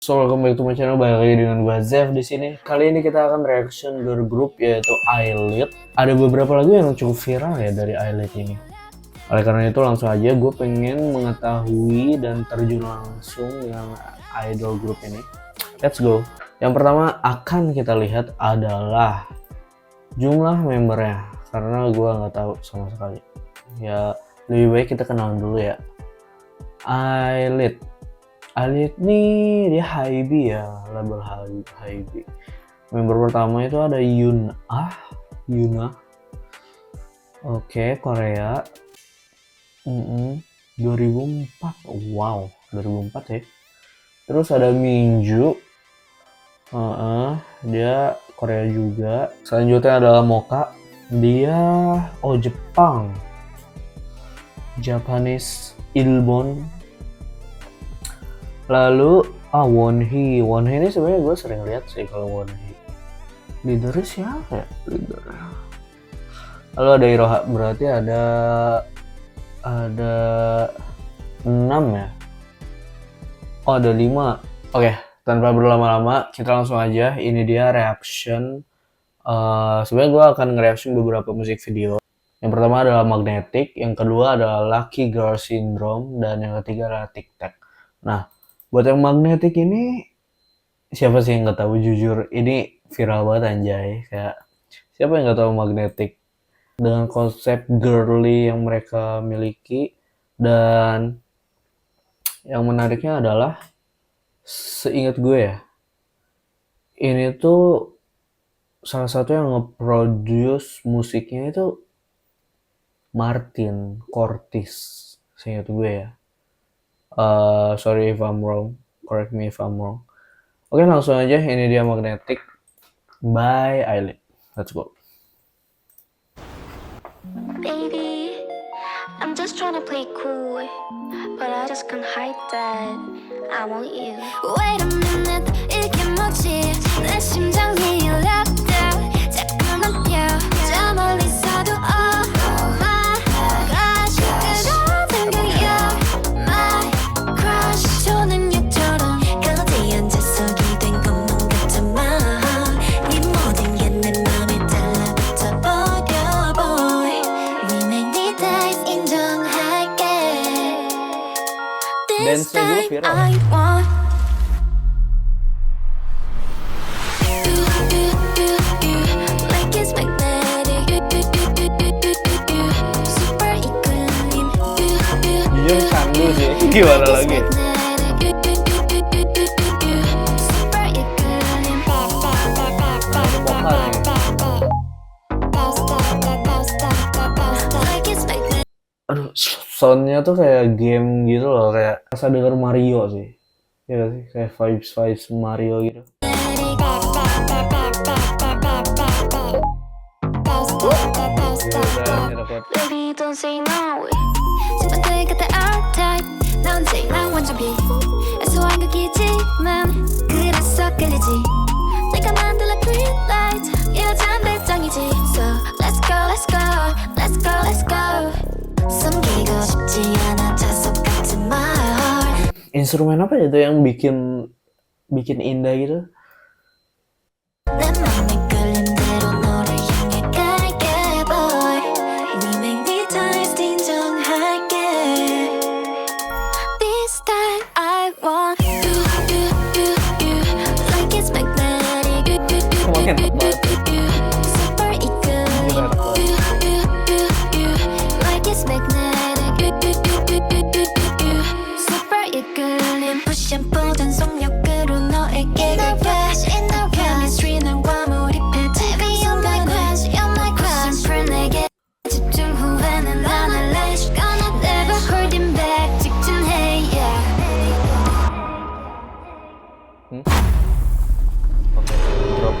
So, welcome back to my channel. Balik lagi dengan gue Zev di sini. Kali ini kita akan reaction girl group yaitu I-LIT. Ada beberapa lagu yang cukup viral ya dari I-LIT ini. Oleh karena itu langsung aja gue pengen mengetahui dan terjun langsung dengan idol group ini. Let's go. Yang pertama akan kita lihat adalah jumlah membernya, karena gue nggak tahu sama sekali. Ya lebih baik kita kenalan dulu ya. I-LIT nih dia HYBE ya, label HYBE. Member pertama itu ada Yuna. Oke, Korea. 2004. Wow, 2004 ya. Terus ada Minju. Dia Korea juga. Selanjutnya adalah Mocha. Dia Jepang. Japanese Ilbon. Lalu Wonhee ini sebenarnya gue sering lihat sih kalau Wonhee. Leadernya siapa ya? Lalu ada Iroha, berarti ada 6 ya? Ada 5. Oke, tanpa berlama-lama kita langsung aja. Ini dia reaction. Sebenarnya gue akan nge-reaction beberapa musik video. Yang pertama adalah Magnetic, yang kedua adalah Lucky Girl Syndrome, dan yang ketiga adalah Tic Tac. Nah, buat yang Magnetic ini, siapa sih yang nggak tahu? Jujur, ini viral banget anjay. Kayak siapa yang nggak tahu Magnetic? Dengan konsep girly yang mereka miliki, dan yang menariknya adalah, seingat gue ya, ini tuh salah satu yang nge-produce musiknya itu Martin Curtis, seingat gue ya. Sorry if I'm wrong, correct me if I'm wrong. Oke, langsung aja, ini dia Magnetic by I-LIT. Let's go. Baby, I'm just trying to play cool, but I just can't hide that I want you. Wait a minute, 이게 뭐지? 내 심장이 울렸다. 자꾸만 뛰어, 저 멀리서도 oh my gosh, 그러는 거야. My crush, 초능력처럼 거대한 자석이 된 것만 같지만 네 모든 게 내 맘에 달라붙어 버려 boy. We make the dive 인정할게. This time I want like it's magnetic. Super equilibrium. Jujur candu sih, gimana lagi? Super equilibrium. Like it's magnetic. Aduh, soundnya tuh kayak game gitu loh, kayak rasa denger Mario sih. Ya sih, kayak vibes Mario gitu. Baby, don't say no. 심장들 곁에 R-Type. 넌 제일만 완전 B. 애소한 극이지만 그래서 끌리지. 내가 만들어 green light. 여잔 배짱이지. So let's go, let's go, let's go, let's go. 숨기고 싶지 않아 자석 같은 말. Instrumen apa itu yang bikin indah gitu? 내 맘에 끌린 대로 너를 향해 갈게 boy. We make the dive 인정할게. This time I want you like it's magnetic. Kemarin banget. Super equilibrium. Like it's magnetic. Super equilibrium. Push and pull 전속력으로 너에게 갈게. Chemistry 난과 몰입해. Baby you're my crush, you're my crush. 심플 내게 집중 후에는 안 할래. 시간은 never holding back. 직진해 yeah. Oke, drop.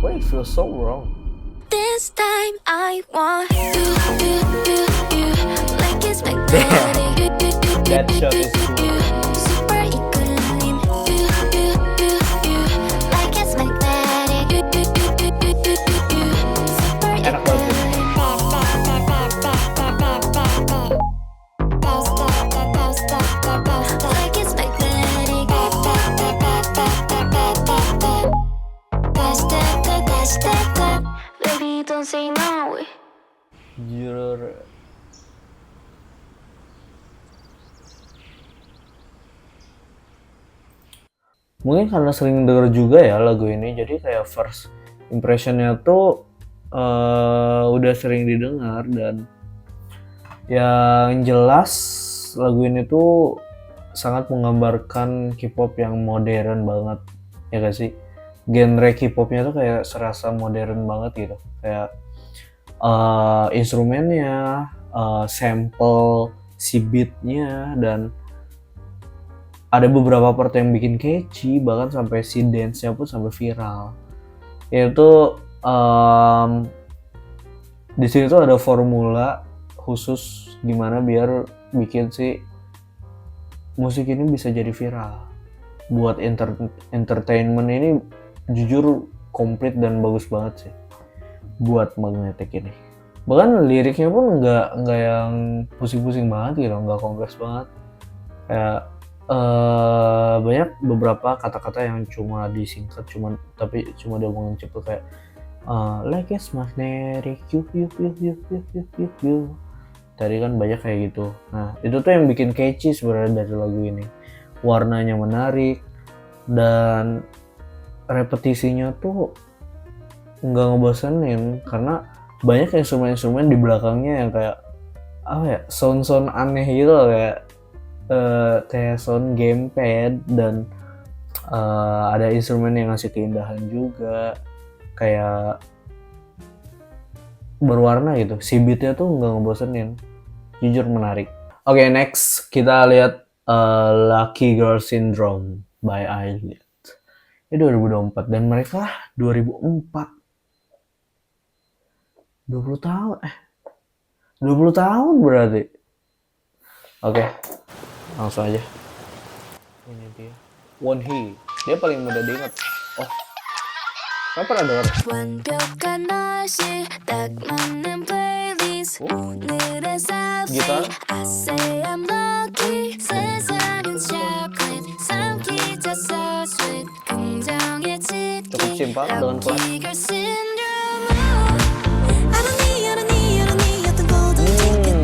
Why it feels so wrong? This time I want you like it's magnetic. That shot is cool. Super equilibrium. Like it's magnetic. Super Enak banget. equilibrium. Like it's magnetic. mungkin karena sering denger juga ya lagu ini, jadi kayak first impressionnya tuh udah sering didengar. Dan yang jelas lagu ini tuh sangat menggambarkan K-pop yang modern banget, ya gak sih? Genre K-popnya tuh kayak serasa modern banget gitu, kayak instrumennya, sample si beatnya, dan ada beberapa part yang bikin catchy, bahkan sampai si dance-nya pun sampai viral. Yaitu di sini tuh ada formula khusus gimana biar bikin si musik ini bisa jadi viral. Buat entertainment ini jujur komplit dan bagus banget sih buat Magnetic ini. Bahkan liriknya pun nggak yang pusing-pusing banget gitu, nggak kompleks banget. Kayak banyak beberapa kata-kata yang cuma disingkat, tapi cuma diomongin cepet, kayak like it's magnetic, you. Tadi kan banyak kayak gitu. Nah itu tuh yang bikin catchy sebenarnya dari lagu ini. Warnanya menarik dan repetisinya tuh nggak ngebosenin, karena banyak instrumen-instrumen di belakangnya yang kayak apa ya, sound aneh gitu loh, kayak sound gamepad, dan ada instrumen yang ngasih keindahan juga, kayak berwarna gitu. Si beatnya tuh nggak ngebosenin, jujur menarik. Oke, next kita lihat Lucky Girl Syndrome by Eyelid. Ini 2024 dan mereka 2004. 20 tahun 20 tahun berarti. Oke, langsung aja. Ini dia Wonhee, dia paling mudah diingat. Oh, kapan ada orang? 완벽한 날씨 딱 맞는 playlist 오늘의 Gitar? I say I'm lucky 세상은 chocolate 삼키자 so sweet 긍정의 Cukup simpel dengan kelas. Lucky girl syndrome I don't need 어떤 golden ticket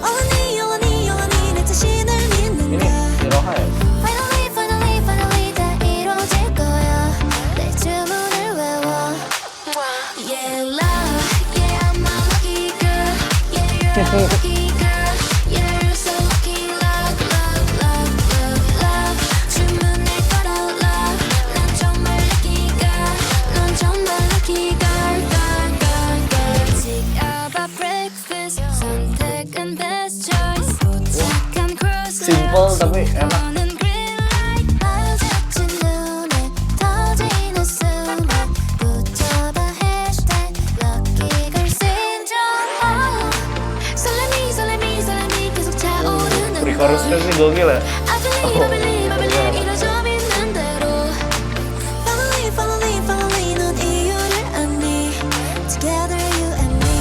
all I need 내 자신을 믿는 Ini Iroha ya? Finally 다 이루어질 거야 내 주문을 외워 Yeah love Yeah I'm a lucky girl Yeah you're a lucky girl Yeah you're so lucky Love 주문을 걸어 love 난 정말 lucky girl 넌 정말 lucky girl Take up a breakfast 선택은 best choice 도착한 cruise Simple tapi enak. 보는 green light 마주친 눈에 터지는 순간 붙여봐 hashtag lucky girl syndrome 설렘이 계속 차오르는 Pre-chorusnya sih gokil ya. I believe 이뤄져 믿는 대로 Finally 넌 이유를 아니 Together you and me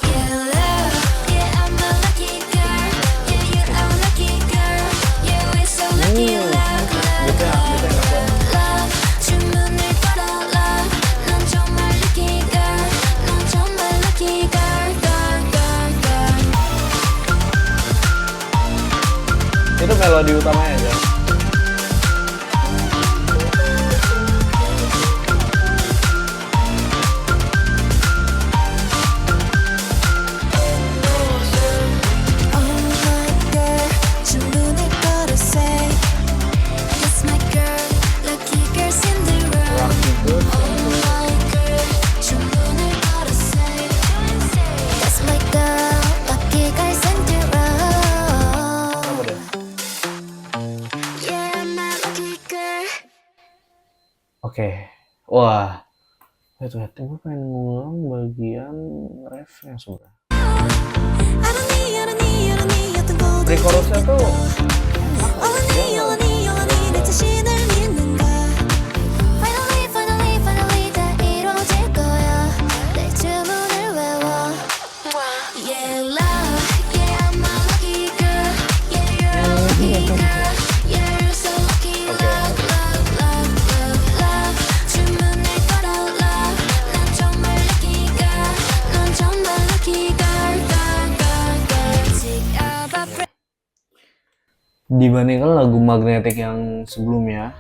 Yeah love Yeah I'm a lucky girl Yeah you are a lucky girl Yeah we're so lucky love 주문을 걸어 love 넌 정말 lucky girl 넌 정말 lucky girl Itu melodi utamanya aja. Oh my girl 주문을 걸어 say That's my girl lucky girl Cinderella Oh my girl 주문을 걸어 say That's my girl lucky girl Cinderella Apa deh? Yeah I'm a lucky girl Oke. Wah. Wait, gue pengen ngulang bagian refnya sebenarnya. I don't need 어떤 golden Pre-chorusnya tuh All I need 내 자신을 믿는 걸 Finally 다 이루어질 거야 내 주문을 외워 Yeah love Yeah I'm a lucky girl Yeah you're a lucky girl Yeah you're so lucky love 주문을 걸어 love 난 정말 lucky girl 넌 정말 lucky girl Take up a breath dibandingkan lagu Magnetic yang sebelumnya.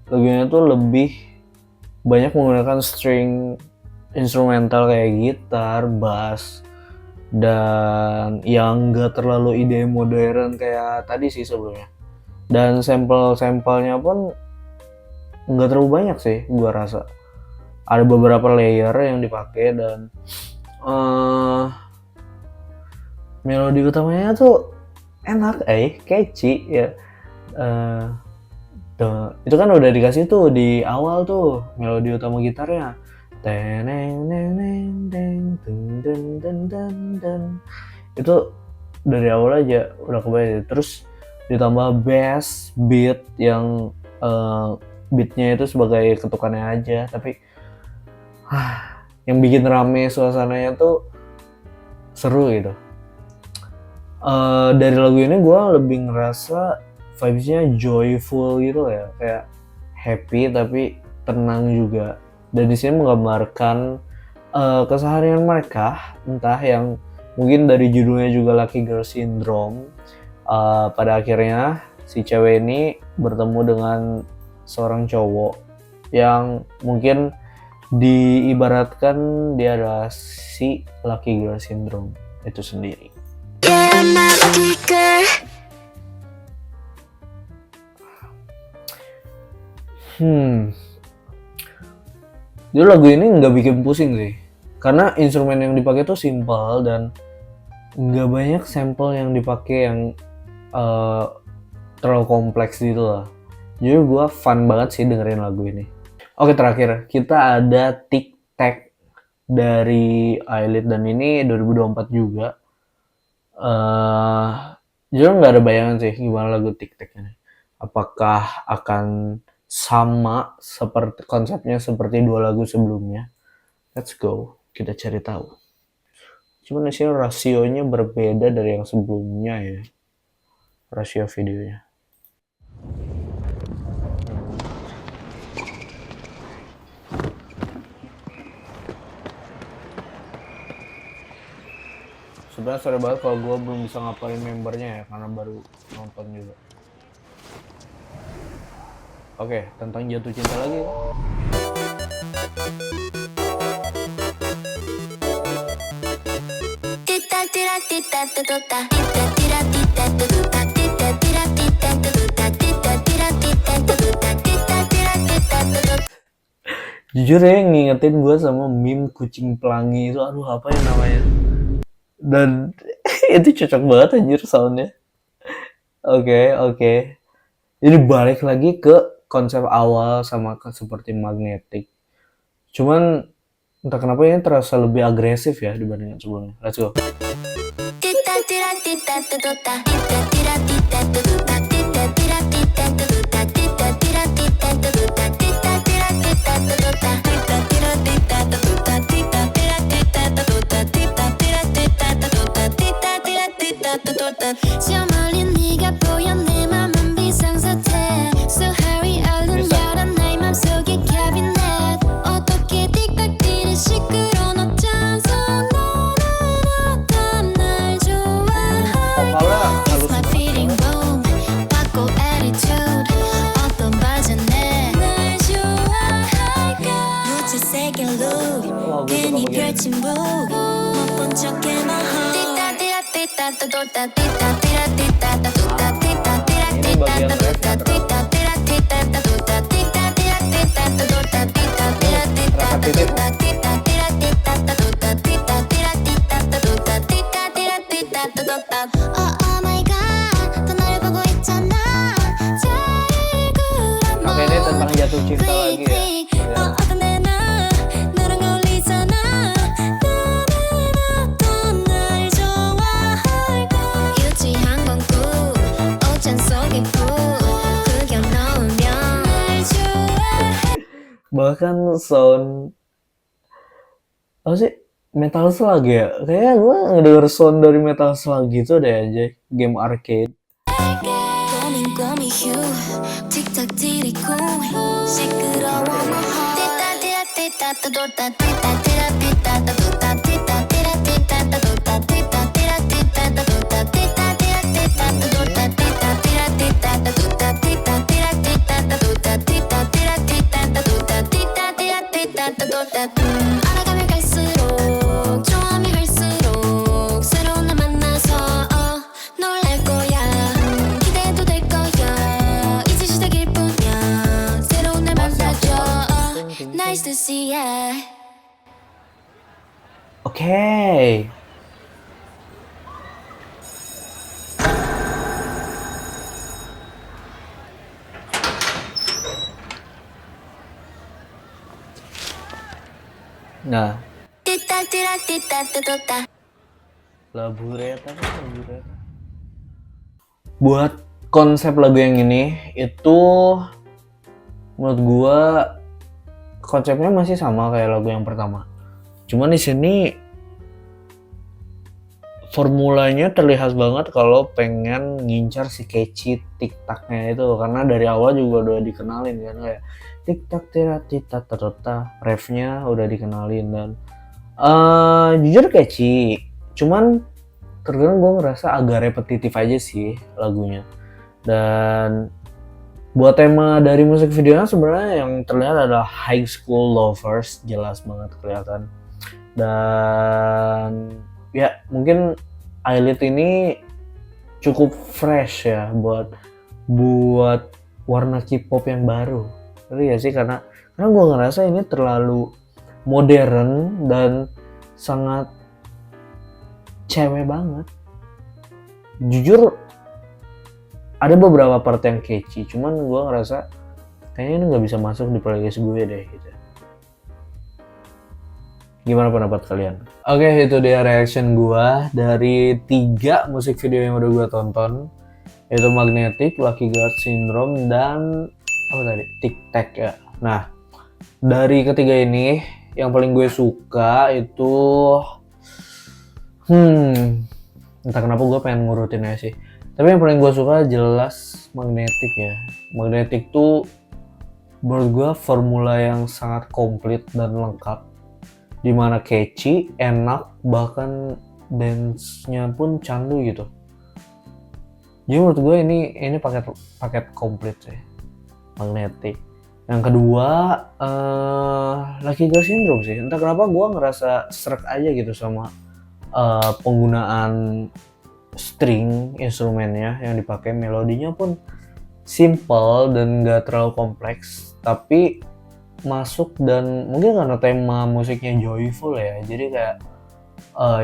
Lagunya tuh lebih banyak menggunakan string instrumental kayak gitar, bass, dan yang gak terlalu ide modern kayak tadi sih sebelumnya. Dan sampel-sampelnya pun nggak terlalu banyak sih gua rasa. Ada beberapa layer yang dipakai dan melodi utamanya tuh enak, catchy ya. Itu kan udah dikasih tuh di awal tuh melodi utama gitarnya. Teneng neng neng deng deng deng deng deng deng. Itu dari awal aja udah kebayang. Terus ditambah bass beat yang beatnya itu sebagai ketukannya aja, tapi yang bikin rame suasananya tuh seru gitu. Dari lagu ini gue lebih ngerasa vibes-nya joyful gitu ya, kayak happy tapi tenang juga. Dan di sini menggambarkan keseharian mereka, entah yang mungkin dari judulnya juga Lucky Girl Syndrome. Pada akhirnya si cewek ini bertemu dengan seorang cowok yang mungkin diibaratkan dia adalah si Lucky Girl Syndrome itu sendiri. Yeah, I'm a lucky girl. Jadi lagu ini nggak bikin pusing sih, karena instrumen yang dipakai tuh simple dan nggak banyak sampel yang dipakai yang terlalu kompleks gitu lah. Jadi gue fun banget sih dengerin lagu ini. Oke, terakhir kita ada Tic Tac dari Eyelid dan ini 2024 juga. Jujur nggak ada bayangan sih gimana lagu Tic Tac ini. Apakah akan sama seperti konsepnya seperti dua lagu sebelumnya? Let's go, kita cari tahu. Cuman di sini rasionya berbeda dari yang sebelumnya ya, rasio videonya. Sebenarnya sorry banget kalau gue belum bisa ngapalin membernya ya, karena baru nonton juga. Oke, tentang jatuh cinta lagi. Jujur ya, ngingetin gue sama meme kucing pelangi itu, aduh apa ya namanya. Dan itu cocok banget anjir soundnya. Oke. Jadi balik lagi ke konsep awal sama seperti Magnetic. Cuman entah kenapa ini terasa lebih agresif ya dibandingkan sebelumnya. Let's go. 저 멀리 네가 보여 내 맘은 비상사태 So hurry 얼른 열어 나의 맘속의 캐비넷 어떻게 틱탁 시끄러운 어쩐서 너는 어떤 날 좋아할까 It's my feeling boom 바꿔 attitude 어떤 버전에 날 좋아할까 무채색의 look 괜히 펼친 book 못본 척해만 Oke, ini tentang jatuh cinta lagi ya. Bahkan sound apa sih, Metal Slug ya, kayaknya gue ngedenger sound dari Metal Slug gitu deh aja, game arcade. that. Oke. Nah, Tita-tira-tita-tita-tita. labureta kan labureta. Buat konsep lagu yang ini itu menurut gua konsepnya masih sama kayak lagu yang pertama. Cuman di sini formulanya terlihat banget kalau pengen ngincar si catchy tik-taknya itu, karena dari awal juga udah dikenalin kan kayak tik-tak tira-tita-tata, refnya udah dikenalin dan jujur catchy. Cuman terkadang gue ngerasa agak repetitif aja sih lagunya. Dan buat tema dari musik videonya sebenarnya yang terlihat adalah high school lovers, jelas banget kelihatan. Dan ya mungkin Eyelid ini cukup fresh ya buat warna K-pop yang baru. Tapi ya sih karena gue ngerasa ini terlalu modern dan sangat cewek banget. Jujur ada beberapa part yang catchy, cuman gue ngerasa kayaknya ini nggak bisa masuk di playlist gue deh gitu. Gimana pendapat kalian? Oke, itu dia reaction gue dari 3 musik video yang udah gue tonton, yaitu Magnetic, Lucky Girl Syndrome, dan apa tadi? Tic Tac ya. Nah, dari ketiga ini yang paling gue suka itu entah kenapa gue pengen ngurutin aja sih. Tapi yang paling gue suka jelas Magnetic ya. Magnetic tuh menurut gue formula yang sangat komplit dan lengkap, dimana catchy, enak, bahkan dance-nya pun candu gitu. Jadi menurut gue ini paket komplit sih Magnetic. Yang kedua Lucky Girl Syndrome sih. Entah kenapa gue ngerasa serak aja gitu sama penggunaan string instrumennya yang dipakai. Melodinya pun simple dan gak terlalu kompleks, tapi masuk, dan mungkin karena tema musiknya joyful ya, jadi kayak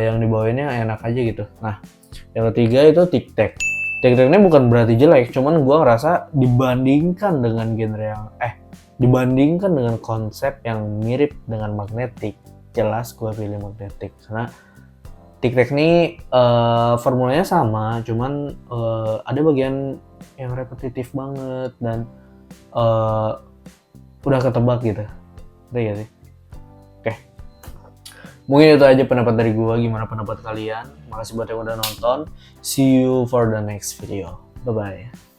yang dibawainnya enak aja gitu. Nah, yang ketiga itu Tic Tac. Tic Tac ini bukan berarti jelek, cuman gue ngerasa dibandingkan dengan genre yang dibandingkan dengan konsep yang mirip dengan Magnetic, jelas gue pilih Magnetic karena Tic Tac ini formulanya sama, cuman ada bagian yang repetitif banget dan udah ketebak gitu. Udah ya sih. Oke. Mungkin itu aja pendapat dari gue. Gimana pendapat kalian? Makasih buat yang udah nonton. See you for the next video. Bye bye.